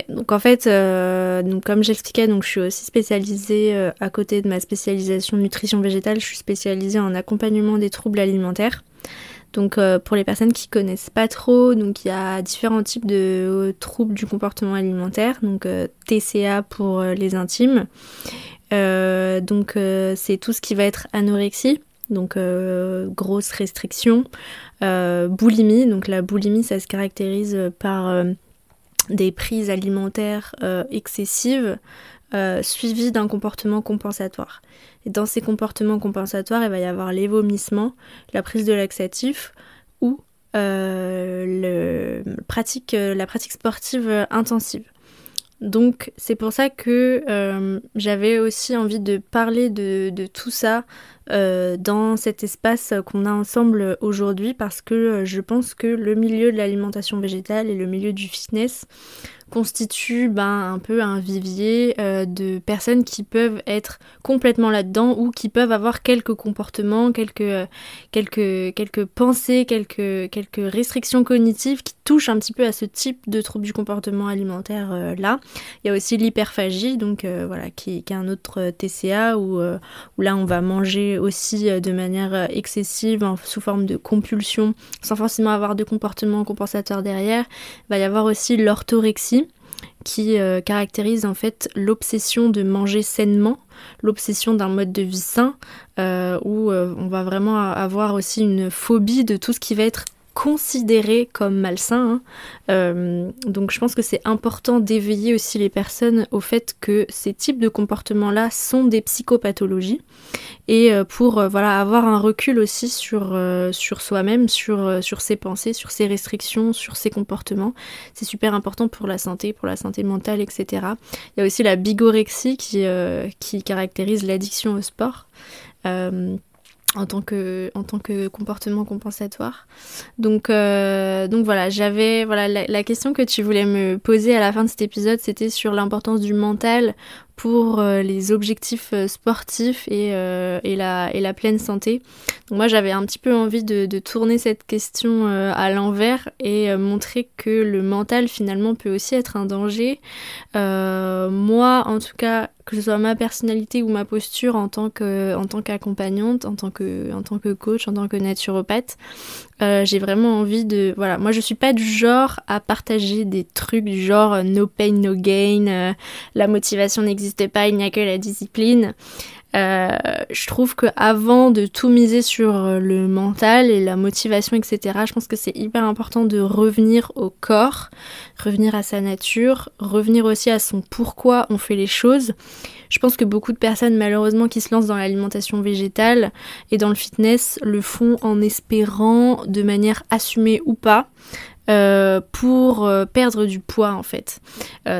Donc en fait, donc comme j'expliquais, donc je suis aussi spécialisée à côté de ma spécialisation nutrition végétale, je suis spécialisée en accompagnement des troubles alimentaires. Donc pour les personnes qui connaissent pas trop, donc il y a différents types de troubles du comportement alimentaire, donc TCA pour les intimes. Donc c'est tout ce qui va être anorexie, donc grosse restriction, boulimie, donc la boulimie ça se caractérise par des prises alimentaires excessives suivies d'un comportement compensatoire. Et dans ces comportements compensatoires, il va y avoir les vomissements, la prise de laxatifs ou la pratique sportive intensive. Donc c'est pour ça que j'avais aussi envie de parler de tout ça dans cet espace qu'on a ensemble aujourd'hui parce que je pense que le milieu de l'alimentation végétale et le milieu du fitness constitue un peu un vivier de personnes qui peuvent être complètement là-dedans ou qui peuvent avoir quelques comportements, quelques pensées, quelques restrictions cognitives qui touchent un petit peu à ce type de trouble du comportement alimentaire là. Il y a aussi l'hyperphagie, donc qui est un autre TCA où là on va manger aussi de manière excessive sous forme de compulsion sans forcément avoir de comportement compensateur derrière. Il va y avoir aussi l'orthorexie qui caractérise en fait l'obsession de manger sainement, l'obsession d'un mode de vie sain, où on va vraiment avoir aussi une phobie de tout ce qui va être considéré comme malsain. Donc je pense que c'est important d'éveiller aussi les personnes au fait que ces types de comportements-là sont des psychopathologies et pour avoir un recul aussi sur soi-même, sur ses pensées, sur ses restrictions, sur ses comportements. C'est super important pour la santé mentale, etc. Il y a aussi la bigorexie qui caractérise l'addiction au sport. En tant que comportement compensatoire. Donc voilà, la question que tu voulais me poser à la fin de cet épisode, c'était sur l'importance du mental pour les objectifs sportifs et la pleine santé. Donc moi j'avais un petit peu envie de tourner cette question à l'envers et montrer que le mental finalement peut aussi être un danger. Moi en tout cas, que ce soit ma personnalité ou ma posture en tant qu'accompagnante, en tant que coach, en tant que naturopathe, j'ai vraiment envie moi je suis pas du genre à partager des trucs du genre no pain no gain, la motivation n'existe pas, il n'y a que la discipline. Je trouve que avant de tout miser sur le mental et la motivation, etc., je pense que c'est hyper important de revenir au corps, revenir à sa nature, revenir aussi à son pourquoi on fait les choses. Je pense que beaucoup de personnes, malheureusement, qui se lancent dans l'alimentation végétale et dans le fitness, le font en espérant, de manière assumée ou pas, pour perdre du poids en fait.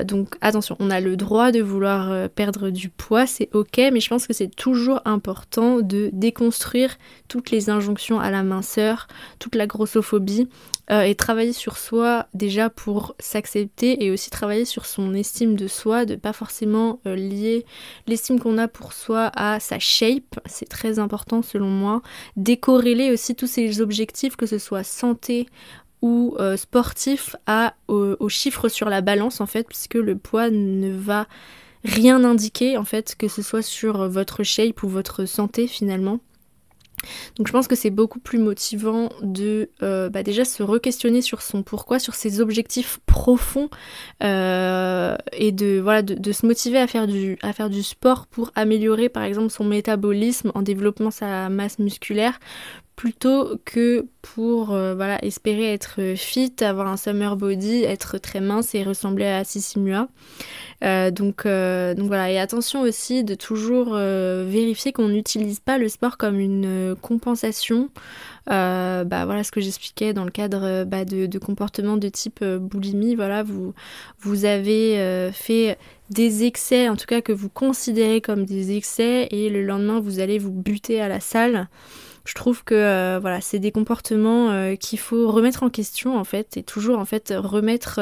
Donc attention, on a le droit de vouloir perdre du poids, c'est ok, mais je pense que c'est toujours important de déconstruire toutes les injonctions à la minceur, toute la grossophobie, et travailler sur soi déjà pour s'accepter et aussi travailler sur son estime de soi, de pas forcément lier l'estime qu'on a pour soi à sa shape, c'est très important selon moi, décorréler aussi tous ces objectifs, que ce soit santé ou sportif aux chiffres sur la balance en fait, puisque le poids ne va rien indiquer en fait, que ce soit sur votre shape ou votre santé finalement. Donc je pense que c'est beaucoup plus motivant de déjà se re-questionner sur son pourquoi, sur ses objectifs profonds et de se motiver à faire du sport pour améliorer par exemple son métabolisme en développant sa masse musculaire, plutôt que pour voilà, espérer être fit, avoir un summer body, être très mince et ressembler à Sissi Mua. Donc voilà, et attention aussi de toujours vérifier qu'on n'utilise pas le sport comme une compensation. Voilà ce que j'expliquais dans le cadre de comportements de type boulimie. Voilà, vous avez fait des excès, en tout cas que vous considérez comme des excès, et le lendemain vous allez vous buter à la salle. Je trouve que voilà, c'est des comportements qu'il faut remettre en question en fait, et toujours en fait remettre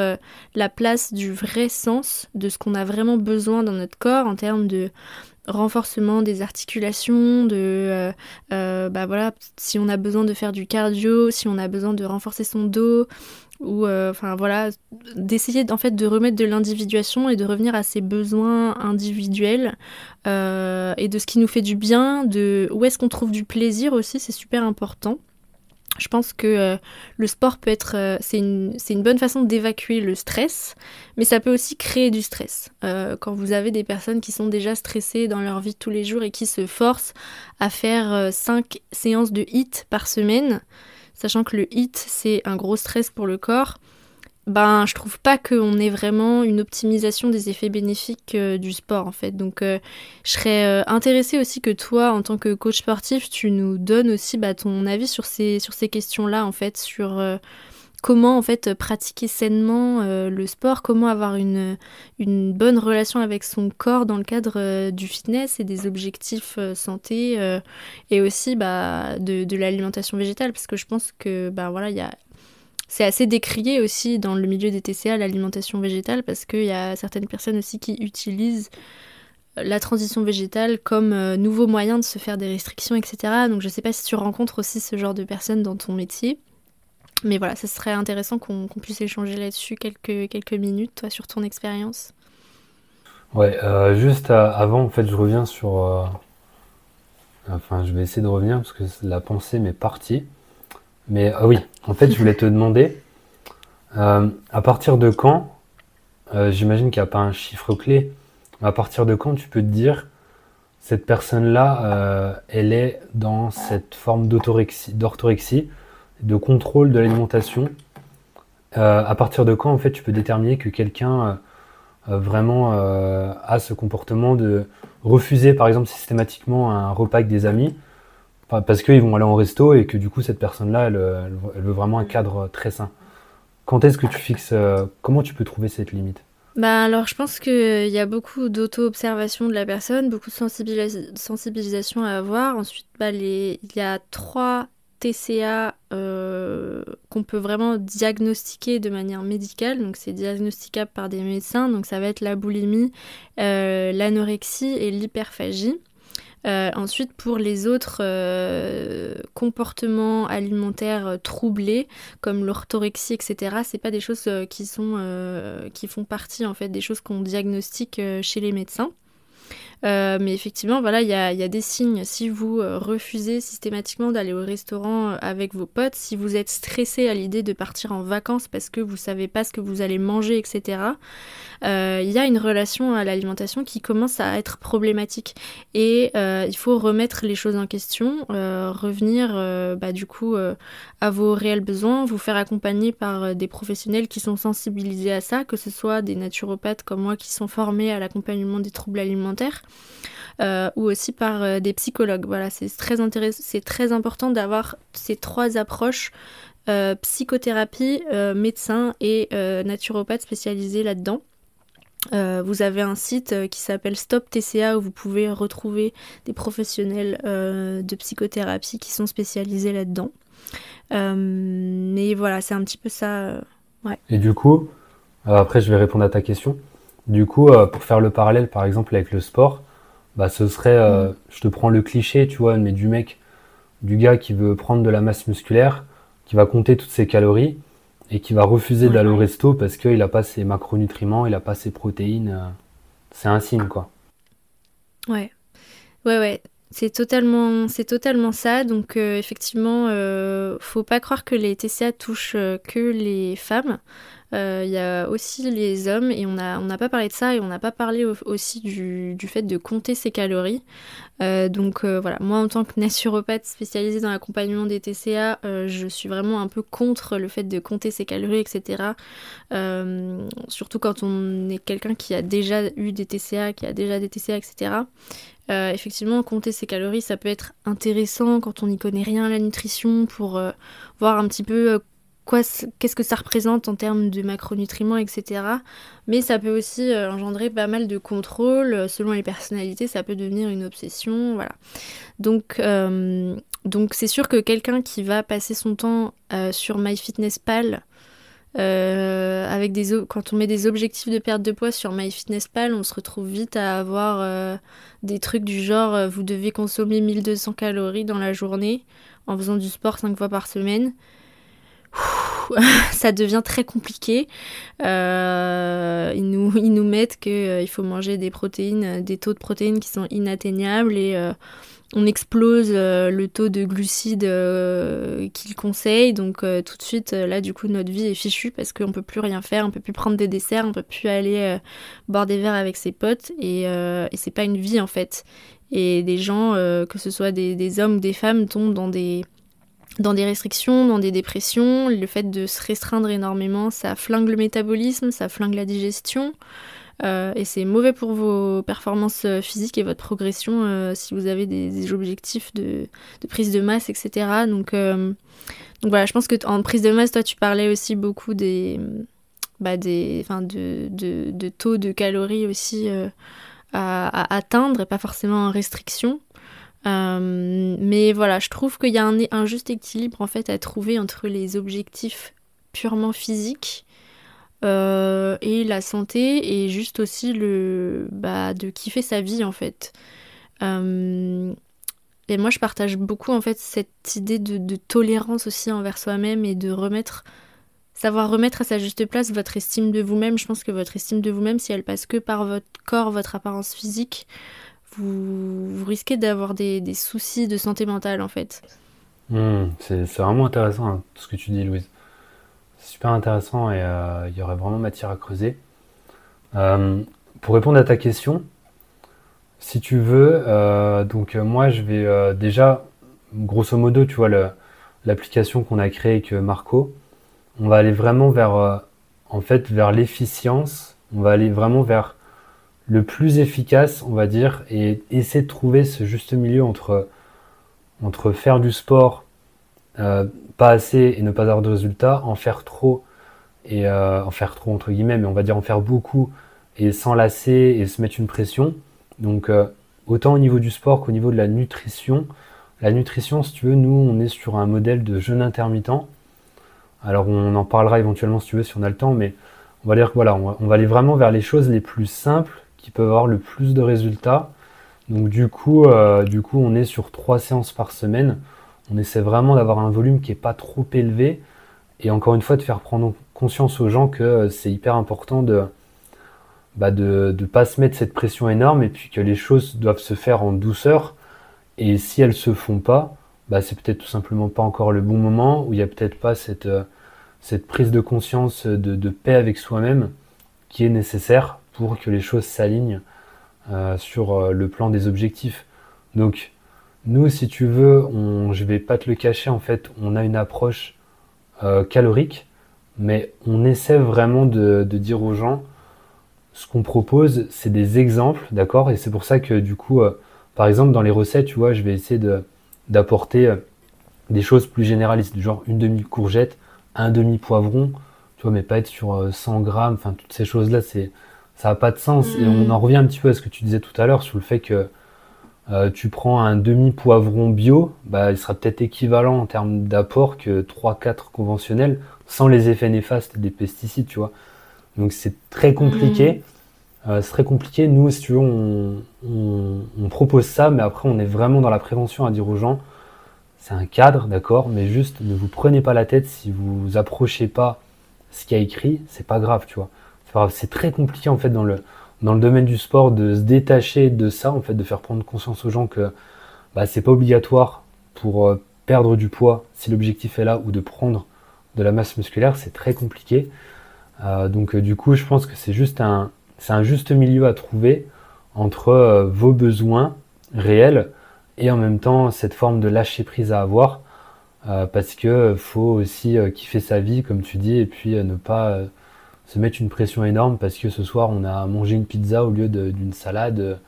la place du vrai sens de ce qu'on a vraiment besoin dans notre corps en termes de renforcement des articulations, voilà, si on a besoin de faire du cardio, si on a besoin de renforcer son dos, ou voilà, d'essayer en fait de remettre de l'individuation et de revenir à ses besoins individuels et de ce qui nous fait du bien, de où est-ce qu'on trouve du plaisir aussi, c'est super important. Je pense que le sport peut être, c'est une bonne façon d'évacuer le stress, mais ça peut aussi créer du stress. Quand vous avez des personnes qui sont déjà stressées dans leur vie de tous les jours et qui se forcent à faire 5 séances de HIIT par semaine, sachant que le HIIT c'est un gros stress pour le corps, je trouve pas qu'on ait vraiment une optimisation des effets bénéfiques du sport en fait. Donc je serais intéressée aussi que toi, en tant que coach sportif, tu nous donnes aussi ton avis sur ces questions-là en fait, sur comment en fait pratiquer sainement le sport, comment avoir une bonne relation avec son corps dans le cadre du fitness et des objectifs santé et aussi de l'alimentation végétale, parce que je pense que voilà, c'est assez décrié aussi dans le milieu des TCA, l'alimentation végétale, parce qu'il y a certaines personnes aussi qui utilisent la transition végétale comme nouveau moyen de se faire des restrictions, etc. Donc je sais pas si tu rencontres aussi ce genre de personnes dans ton métier. Mais voilà, ça serait intéressant qu'on puisse échanger là-dessus quelques minutes, toi, sur ton expérience. Ouais, juste avant, en fait, je reviens sur... je vais essayer de revenir parce que la pensée m'est partie. Mais oui, en fait, je voulais te demander, à partir de quand, j'imagine qu'il n'y a pas un chiffre clé, mais à partir de quand tu peux te dire, cette personne-là, elle est dans cette forme d'orthorexie, de contrôle de l'alimentation. À partir de quand, en fait, tu peux déterminer que quelqu'un vraiment a ce comportement de refuser, par exemple, systématiquement un repas avec des amis, parce qu'ils vont aller en resto et que du coup, cette personne-là, elle veut vraiment un cadre très sain. Quand est-ce que tu fixes, comment tu peux trouver cette limite? Alors, je pense qu'il y a beaucoup d'auto-observation de la personne, beaucoup de sensibilisation à avoir. Ensuite, il y a 3 TCA qu'on peut vraiment diagnostiquer de manière médicale. Donc, c'est diagnosticable par des médecins. Donc, ça va être la boulimie, l'anorexie et l'hyperphagie. Ensuite, pour les autres comportements alimentaires troublés, comme l'orthorexie, etc., c'est pas des choses qui font partie en fait des choses qu'on diagnostique chez les médecins. Mais effectivement, voilà, il y a des signes. Si vous refusez systématiquement d'aller au restaurant avec vos potes, si vous êtes stressé à l'idée de partir en vacances parce que vous savez pas ce que vous allez manger, etc., il y a une relation à l'alimentation qui commence à être problématique. Et il faut remettre les choses en question, revenir à vos réels besoins, vous faire accompagner par des professionnels qui sont sensibilisés à ça, que ce soit des naturopathes comme moi qui sont formés à l'accompagnement des troubles alimentaires, ou aussi par des psychologues. Voilà, c'est très important d'avoir ces 3 approches, psychothérapie, médecin et naturopathe spécialisé là-dedans. Vous avez un site qui s'appelle Stop TCA où vous pouvez retrouver des professionnels de psychothérapie qui sont spécialisés là-dedans. Mais voilà, c'est un petit peu ça. Ouais. Et du coup, après je vais répondre à ta question. Du coup, pour faire le parallèle par exemple avec le sport, ce serait, je te prends le cliché, tu vois, mais du gars qui veut prendre de la masse musculaire, qui va compter toutes ses calories et qui va refuser d'aller au resto parce qu'il n'a pas ses macronutriments, il n'a pas ses protéines. C'est un signe, quoi. Ouais. C'est totalement ça. Donc effectivement, faut pas croire que les TCA touchent que les femmes. Il y a aussi les hommes et on n'a pas parlé de ça et on n'a pas parlé aussi du fait de compter ses calories. Donc voilà, moi en tant que naturopathe spécialisée dans l'accompagnement des TCA, je suis vraiment un peu contre le fait de compter ses calories, etc. Surtout quand on est quelqu'un qui a déjà eu des TCA, qui a déjà des TCA, etc. Effectivement, compter ses calories, ça peut être intéressant quand on n'y connaît rien à la nutrition pour voir un petit peu qu'est-ce que ça représente en termes de macronutriments, etc. Mais ça peut aussi engendrer pas mal de contrôle. Selon les personnalités, ça peut devenir une obsession. Voilà. Donc c'est sûr que quelqu'un qui va passer son temps sur MyFitnessPal, quand on met des objectifs de perte de poids sur MyFitnessPal, on se retrouve vite à avoir des trucs du genre vous devez consommer 1200 calories dans la journée en faisant du sport 5 fois par semaine. Ça devient très compliqué. Ils nous mettent qu'il faut manger des protéines, des taux de protéines qui sont inatteignables et on explose le taux de glucides qu'ils conseillent. Donc tout de suite, là du coup notre vie est fichue parce qu'on peut plus rien faire, on peut plus prendre des desserts, on peut plus aller boire des verres avec ses potes et c'est pas une vie en fait. Et des gens, que ce soit des hommes ou des femmes, tombent dans des restrictions, dans des dépressions. Le fait de se restreindre énormément, ça flingue le métabolisme, ça flingue la digestion. Et c'est mauvais pour vos performances physiques et votre progression si vous avez des objectifs de prise de masse, etc. Donc voilà, je pense que en prise de masse, toi, tu parlais aussi beaucoup de taux de calories aussi à atteindre et pas forcément en restriction. Mais voilà, je trouve qu'il y a un juste équilibre en fait à trouver entre les objectifs purement physiques et la santé et juste aussi de kiffer sa vie en fait. Et moi je partage beaucoup en fait cette idée de tolérance aussi envers soi-même et de savoir remettre à sa juste place votre estime de vous-même. Je pense que votre estime de vous-même, si elle passe que par votre corps, votre apparence physique, vous risquez d'avoir des soucis de santé mentale en fait. C'est vraiment intéressant hein, tout ce que tu dis, Louise. C'est super intéressant et il y aurait vraiment matière à creuser. Pour répondre à ta question, si tu veux, moi je vais déjà, grosso modo, tu vois, l'application qu'on a créée avec Marco, on va aller vraiment vers l'efficience, on va aller vraiment vers le plus efficace, on va dire, et essayer de trouver ce juste milieu entre faire du sport pas assez et ne pas avoir de résultats, en faire trop et en faire trop entre guillemets, mais on va dire en faire beaucoup et s'enlacer et se mettre une pression. Donc autant au niveau du sport qu'au niveau de la nutrition. La nutrition, si tu veux, nous on est sur un modèle de jeûne intermittent. Alors on en parlera éventuellement si tu veux, si on a le temps, mais on va dire que voilà, on va aller vraiment vers les choses les plus simples qui peuvent avoir le plus de résultats. Donc du coup, on est sur 3 séances par semaine. On essaie vraiment d'avoir un volume qui est pas trop élevé. Et encore une fois, de faire prendre conscience aux gens que c'est hyper important de pas se mettre cette pression énorme et puis que les choses doivent se faire en douceur. Et si elles se font pas, c'est peut-être tout simplement pas encore le bon moment, où il y a peut-être pas cette prise de conscience de paix avec soi-même qui est nécessaire pour que les choses s'alignent sur le plan des objectifs. Donc, nous, si tu veux, je vais pas te le cacher, en fait, on a une approche calorique, mais on essaie vraiment de dire aux gens, ce qu'on propose, c'est des exemples, d'accord? Et c'est pour ça que du coup, par exemple, dans les recettes, tu vois, je vais essayer d'apporter des choses plus généralistes, du genre une demi-courgette, un demi-poivron, tu vois, mais pas être sur 100 grammes, enfin, toutes ces choses-là, ça n'a pas de sens. Et on en revient un petit peu à ce que tu disais tout à l'heure sur le fait que tu prends un demi-poivron bio, il sera peut-être équivalent en termes d'apport que 3-4 conventionnels, sans les effets néfastes des pesticides, tu vois. Donc c'est très compliqué. C'est très compliqué. Nous, si tu veux, on propose ça, mais après on est vraiment dans la prévention à dire aux gens, c'est un cadre, d'accord, mais juste ne vous prenez pas la tête si vous approchez pas ce qu'il y a écrit, c'est pas grave, tu vois. C'est pas grave. C'est très compliqué en fait dans le domaine du sport de se détacher de ça, en fait, de faire prendre conscience aux gens que bah, c'est pas obligatoire pour perdre du poids si l'objectif est là ou de prendre de la masse musculaire, c'est très compliqué. Donc du coup, je pense que c'est un juste milieu à trouver entre vos besoins réels et en même temps cette forme de lâcher prise à avoir parce que faut aussi kiffer sa vie comme tu dis et puis ne pas se mettre une pression énorme parce que ce soir on a mangé une pizza au lieu d'une salade.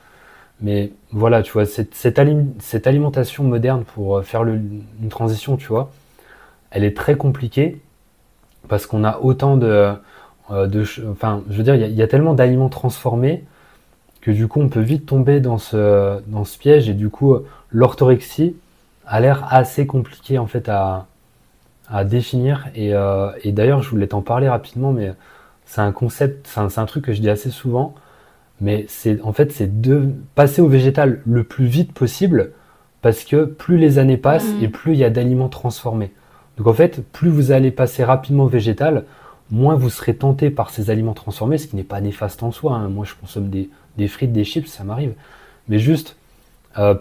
Mais voilà, tu vois, cette alimentation moderne pour faire une transition, tu vois, elle est très compliquée parce qu'on a autant enfin, je veux dire, il y a tellement d'aliments transformés que du coup, on peut vite tomber dans ce piège et du coup, l'orthorexie a l'air assez compliqué en fait à définir et d'ailleurs, je voulais t'en parler rapidement, mais c'est un concept, c'est un truc que je dis assez souvent, mais en fait, c'est de passer au végétal le plus vite possible parce que plus les années passent et plus il y a d'aliments transformés. Donc en fait, plus vous allez passer rapidement au végétal, moins vous serez tenté par ces aliments transformés, ce qui n'est pas néfaste en soi. Hein. Moi, je consomme des frites, des chips, ça m'arrive. Mais juste,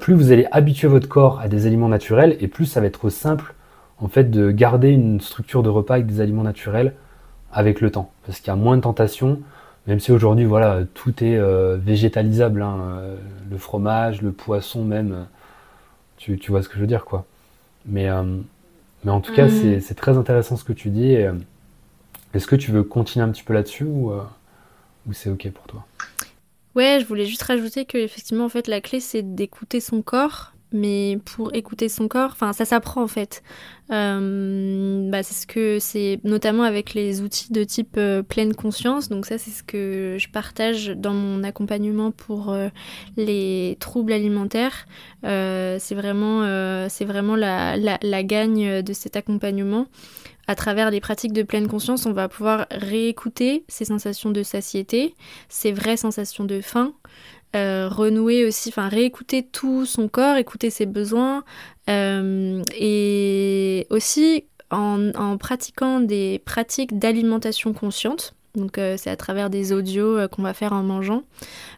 plus vous allez habituer votre corps à des aliments naturels, et plus ça va être simple, en fait, de garder une structure de repas avec des aliments naturels avec le temps. Parce qu'il y a moins de tentations, même si aujourd'hui, voilà, tout est végétalisable. Hein. Le fromage, le poisson même, tu vois ce que je veux dire, quoi. Mais en tout cas, c'est très intéressant ce que tu dis. Est-ce que tu veux continuer un petit peu là-dessus ou c'est ok pour toi? Ouais, je voulais juste rajouter que effectivement, en fait, la clé, c'est d'écouter son corps. Mais pour écouter son corps, enfin, ça s'apprend en fait. C'est notamment avec les outils de type pleine conscience. Donc ça, c'est ce que je partage dans mon accompagnement pour les troubles alimentaires. C'est vraiment la gagne de cet accompagnement. À travers les pratiques de pleine conscience, on va pouvoir réécouter ces sensations de satiété, ces vraies sensations de faim, renouer aussi, enfin réécouter tout son corps, écouter ses besoins, et aussi en pratiquant des pratiques d'alimentation consciente. Donc c'est à travers des audios qu'on va faire en mangeant.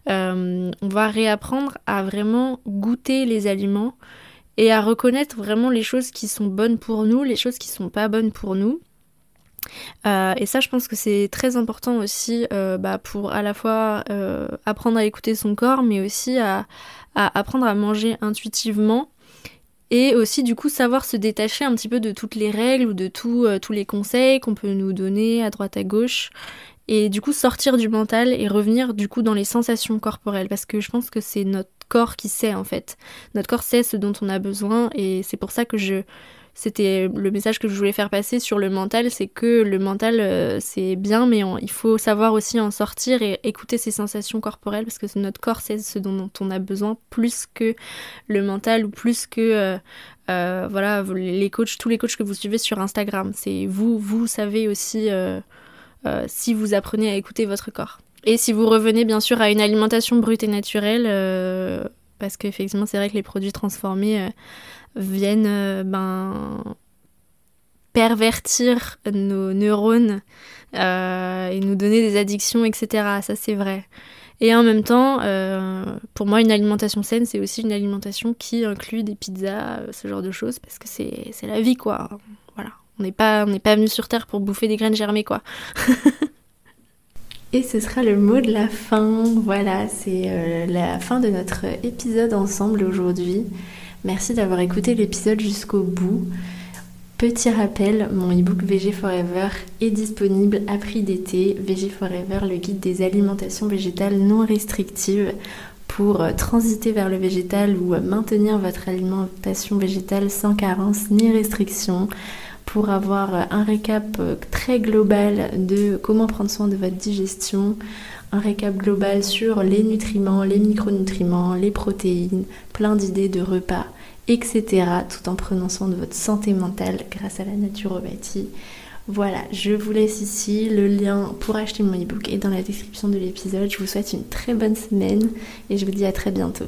On va réapprendre à vraiment goûter les aliments et à reconnaître vraiment les choses qui sont bonnes pour nous, les choses qui sont pas bonnes pour nous. Et ça, je pense que c'est très important aussi pour à la fois apprendre à écouter son corps, mais aussi à apprendre à manger intuitivement. Et aussi, du coup, savoir se détacher un petit peu de toutes les règles ou de tous les conseils qu'on peut nous donner à droite à gauche. Et du coup, sortir du mental et revenir du coup dans les sensations corporelles. Parce que je pense que c'est notre corps qui sait en fait. Notre corps sait ce dont on a besoin et c'est pour ça que c'était le message que je voulais faire passer sur le mental, c'est que le mental c'est bien mais il faut savoir aussi en sortir et écouter ses sensations corporelles parce que notre corps sait ce dont on a besoin plus que le mental ou plus que les coachs, tous les coachs que vous suivez sur Instagram. C'est vous savez aussi si vous apprenez à écouter votre corps. Et si vous revenez bien sûr à une alimentation brute et naturelle, parce qu'effectivement c'est vrai que les produits transformés viennent pervertir nos neurones et nous donner des addictions, etc. Ça c'est vrai. Et en même temps, pour moi une alimentation saine c'est aussi une alimentation qui inclut des pizzas, ce genre de choses, parce que c'est la vie quoi. Voilà. On n'est pas venu sur Terre pour bouffer des graines germées quoi. Et ce sera le mot de la fin. Voilà, c'est la fin de notre épisode ensemble aujourd'hui. Merci d'avoir écouté l'épisode jusqu'au bout. Petit rappel, mon e-book VG Forever est disponible à prix d'été. VG Forever, le guide des alimentations végétales non restrictives pour transiter vers le végétal ou maintenir votre alimentation végétale sans carence ni restriction. Pour avoir un récap très global de comment prendre soin de votre digestion, un récap global sur les nutriments, les micronutriments, les protéines, plein d'idées de repas, etc. tout en prenant soin de votre santé mentale grâce à la naturopathie. Voilà, je vous laisse ici. Le lien pour acheter mon e-book est dans la description de l'épisode. Je vous souhaite une très bonne semaine et je vous dis à très bientôt.